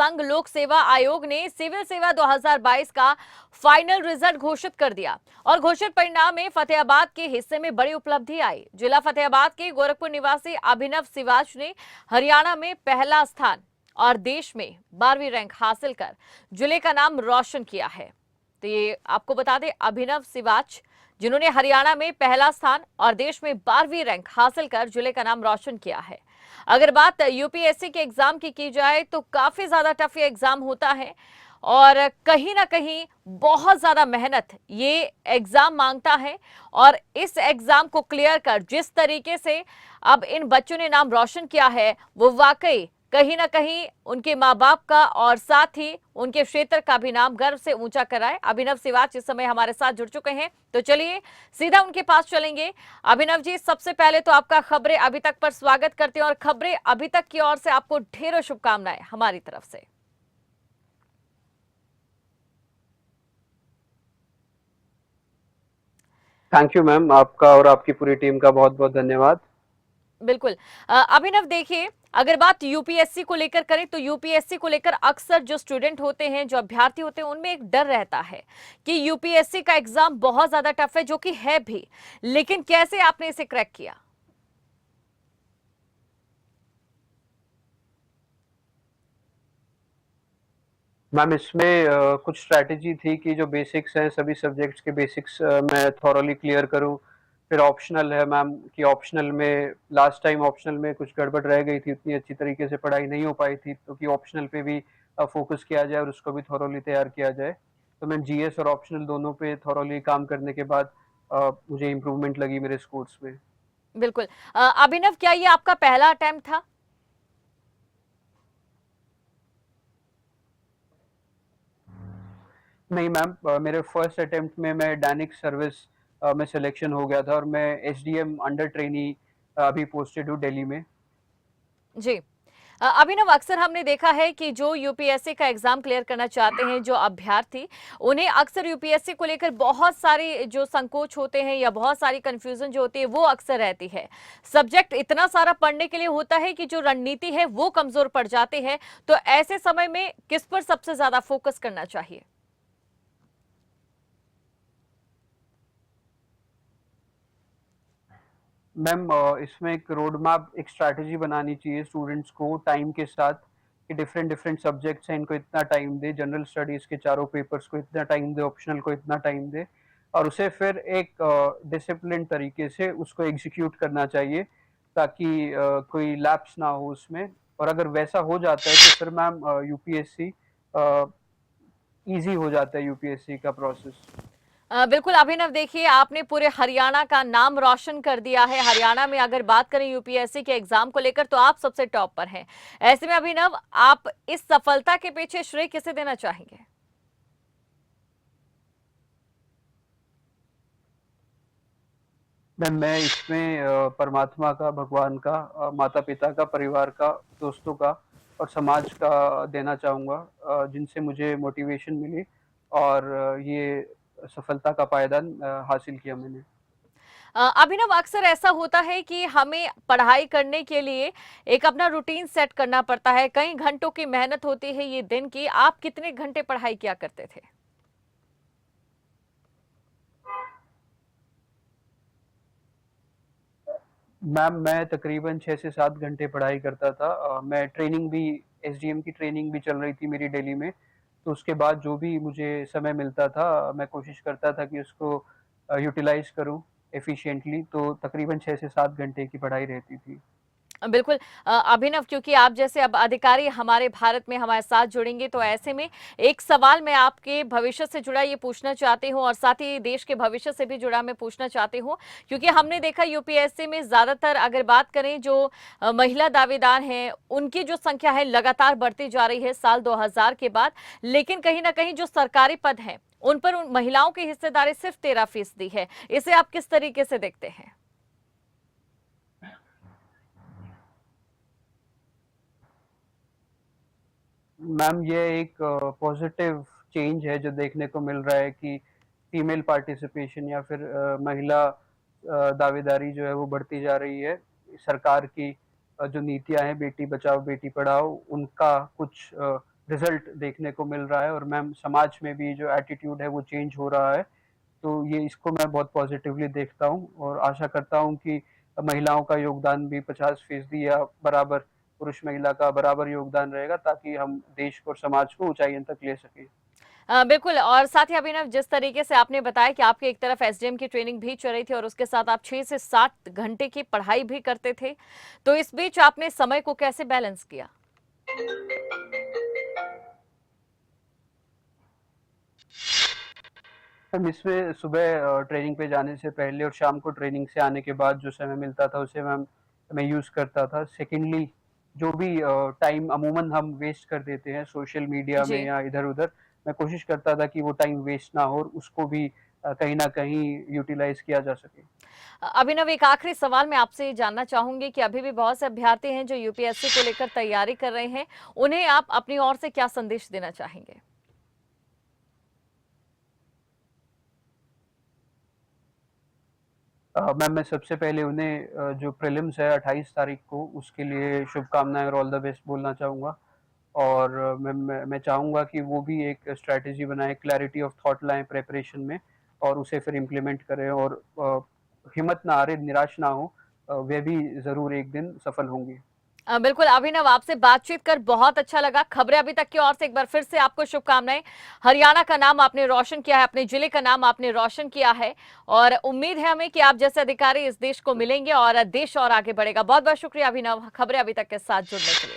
संघ लोक सेवा आयोग ने सिविल सेवा 2022 का फाइनल रिजल्ट घोषित कर दिया और घोषित परिणाम में फतेहाबाद के हिस्से में बड़ी उपलब्धि आई। जिला फतेहाबाद के गोरखपुर निवासी अभिनव सिवाच ने हरियाणा में पहला स्थान और देश में 12वीं रैंक हासिल कर जिले का नाम रोशन किया है। तो ये आपको बता दें, अभिनव सिवाच जिन्होंने हरियाणा में पहला स्थान और देश में 12वीं रैंक हासिल कर जिले का नाम रोशन किया है। अगर बात यूपीएससी के एग्जाम की जाए तो काफी ज्यादा टफ ये एग्जाम होता है और कहीं ना कहीं बहुत ज्यादा मेहनत ये एग्जाम मांगता है। और इस एग्जाम को क्लियर कर जिस तरीके से अब इन बच्चों ने नाम रोशन किया है, वो वाकई कहीं ना कहीं उनके माँ बाप का और साथ ही उनके क्षेत्र का भी नाम गर्व से ऊंचा कराए। अभिनव सिवाच इस समय हमारे साथ जुड़ चुके हैं, तो चलिए सीधा उनके पास चलेंगे। अभिनव जी, सबसे पहले तो आपका खबरें अभी तक पर स्वागत करते हैं और खबरें अभी तक की ओर से आपको ढेरों शुभकामनाएं हमारी तरफ से। थैंक यू मैम, आपका और आपकी पूरी टीम का बहुत बहुत धन्यवाद। बिल्कुल। अभिनव देखिए, अगर बात यूपीएससी को लेकर करें तो यूपीएससी को लेकर अक्सर जो स्टूडेंट होते हैं, जो अभ्यर्थी होते हैं, उनमें एक डर रहता है कि यूपीएससी का एग्जाम बहुत ज्यादा टफ है, जो कि है भी। लेकिन कैसे आपने इसे क्रैक किया? मैम इसमें कुछ स्ट्रैटेजी थी कि जो बेसिक्स हैं सभी सब्जेक्ट्स के बेसिक्स मैं थॉरोली क्लियर करूं। फिर ऑप्शनल है मैम कि ऑप्शनल में लास्ट टाइम ऑप्शनल में कुछ गड़बड़ रह गई थी, उतनी अच्छी तरीके से पढ़ाई नहीं हो पाई थी, तो कि ऑप्शनल पे भी फोकस किया जाए और उसको भी थॉरोली तैयार किया जाए। तो मैम जीएस और ऑप्शनल दोनों पे थॉरोली काम करने के बाद मुझे इम्प्रूवमेंट लगी मेरे स्कोर्स में। बिल्कुल। अभिनव, क्या ये आपका पहला अटेम्प्ट था? नहीं मैम, मेरे फर्स्ट अटेम्प्ट में मैं डैनिक सर्विस में सिलेक्शन हो गया था और मैं एसडीएम अंडर ट्रेनी अभी पोस्टेड हूँ दिल्ली में। जी। अभिनव, अक्सर हमने देखा है कि जो यूपीएससी का एग्जाम क्लियर करना चाहते हैं जो अभ्यर्थी, उन्हें अक्सर यूपीएससी को लेकर बहुत सारी जो संकोच होते हैं या बहुत सारी कंफ्यूजन जो होती है वो अक्सर रहती है। सब्जेक्ट इतना सारा पढ़ने के लिए होता है कि जो रणनीति है वो कमजोर पड़ जाती है। तो ऐसे समय में किस पर सबसे ज्यादा फोकस करना चाहिए? मैम इसमें एक रोड मैप, एक स्ट्रैटेजी बनानी चाहिए स्टूडेंट्स को टाइम के साथ कि डिफरेंट डिफरेंट सब्जेक्ट्स हैं, इनको इतना टाइम दे, जनरल स्टडीज के चारों पेपर्स को इतना टाइम दे, ऑप्शनल को इतना टाइम दे, और उसे फिर एक डिसिप्लिन तरीके से उसको एग्जीक्यूट करना चाहिए ताकि कोई लैप्स ना हो उसमें। और अगर वैसा हो जाता है तो फिर मैम यूपीएससी ईजी हो जाता है, यूपीएससी का प्रोसेस। बिल्कुल अभिनव, देखिए आपने पूरे हरियाणा का नाम रोशन कर दिया है। हरियाणा में अगर बात करें यूपीएससी के एग्जाम को लेकर तो आप सबसे टॉप पर हैं। ऐसे में अभिनव, आप इस सफलता के पीछे श्रेय किसे देना चाहेंगे? मैं इसमें परमात्मा का, भगवान का, माता पिता का, परिवार का, दोस्तों का और समाज का देना चाहूँगा, जिनसे मुझे मोटिवेशन मिली और ये सफलता का पायदान हासिल किया मैंने। अभिनव, अक्सर ऐसा होता है कि हमें पढ़ाई करने के लिए एक अपना रूटीन सेट करना पड़ता है, कई घंटों की मेहनत होती है ये दिन की। आप कितने घंटे पढ़ाई किया करते थे? मैम मैं तकरीबन 6 से 7 घंटे पढ़ाई करता था। मैं ट्रेनिंग भी, एसडीएम की ट्रेनिंग भी चल रही थी मेरी दिल्ली में, तो उसके बाद जो भी मुझे समय मिलता था मैं कोशिश करता था कि उसको यूटिलाइज करूं एफिशिएंटली। तो तकरीबन 6 से 7 घंटे की पढ़ाई रहती थी। बिल्कुल। अभिनव, क्योंकि आप जैसे अब अधिकारी हमारे भारत में हमारे साथ जुड़ेंगे, तो ऐसे में एक सवाल मैं आपके भविष्य से जुड़ा ये पूछना चाहती हूँ और साथ ही देश के भविष्य से भी जुड़ा मैं पूछना चाहती हूँ, क्योंकि हमने देखा यूपीएससी में ज्यादातर अगर बात करें जो महिला दावेदार हैं, उनकी जो संख्या है लगातार बढ़ती जा रही है साल 2000 के बाद। लेकिन कहीं ना कहीं जो सरकारी पद हैं उन पर उन महिलाओं की हिस्सेदारी सिर्फ 13% है। इसे आप किस तरीके से देखते हैं? मैम ये एक पॉजिटिव चेंज है जो देखने को मिल रहा है कि फीमेल पार्टिसिपेशन या फिर महिला दावेदारी जो है वो बढ़ती जा रही है। सरकार की जो नीतियां हैं, बेटी बचाओ बेटी पढ़ाओ, उनका कुछ रिजल्ट देखने को मिल रहा है और मैम समाज में भी जो एटीट्यूड है वो चेंज हो रहा है। तो ये इसको मैं बहुत पॉजिटिवली देखता हूँ और आशा करता हूँ कि महिलाओं का योगदान भी 50% या बराबर पुरुष महिला का बराबर योगदान रहेगा, ताकि हम देश को और समाज को ऊंचाइयों तक ले सकें। बिल्कुल। और साथ ही अभिनव, जिस तरीके से आपने बताया कि आपकी एक तरफ एसडीएम की ट्रेनिंग भी चल रही थी और उसके साथ आप 6 से 7 घंटे की पढ़ाई भी करते थे, तो इस बीच आपने समय को कैसे बैलेंस किया? मैम इसमें सुबह ट्रेनिंग पे जाने से पहले और शाम को ट्रेनिंग से आने के बाद जो समय मिलता था उसे मैम मैं यूज़ करता था। सेकेंडली जो भी टाइम अमूमन हम वेस्ट कर देते हैं सोशल मीडिया में जी। या इधर-उधर, मैं कोशिश करता था कि वो टाइम वेस्ट ना हो और उसको भी कहीं न कहीं यूटिलाइज़ किया जा सके। अभिनव, एक आखिरी सवाल मैं आपसे ये जानना चाहूंगी कि अभी भी बहुत से अभ्यर्थी हैं जो यूपीएससी को लेकर तैयारी कर रहे हैं, उन्हें आप अपनी ओर से क्या संदेश देना चाहेंगे? मैम मैं सबसे पहले उन्हें जो प्रीलिम्स है 28 तारीख को, उसके लिए शुभकामनाएँ और ऑल द बेस्ट बोलना चाहूँगा। और मैं चाहूँगा कि वो भी एक स्ट्रैटेजी बनाएँ, क्लैरिटी ऑफ थॉट लाएँ प्रिपरेशन में और उसे फिर इम्प्लीमेंट करें और हिम्मत ना हारें, निराश ना हों, वे भी ज़रूर एक दिन सफल होंगे। बिल्कुल अभिनव, आपसे बातचीत कर बहुत अच्छा लगा। खबरें अभी तक की ओर से एक बार फिर से आपको शुभकामनाएं। हरियाणा का नाम आपने रोशन किया है, अपने जिले का नाम आपने रोशन किया है और उम्मीद है हमें कि आप जैसे अधिकारी इस देश को मिलेंगे और देश और आगे बढ़ेगा। बहुत बहुत शुक्रिया अभिनव, खबरें अभी तक के साथ जुड़ने के लिए।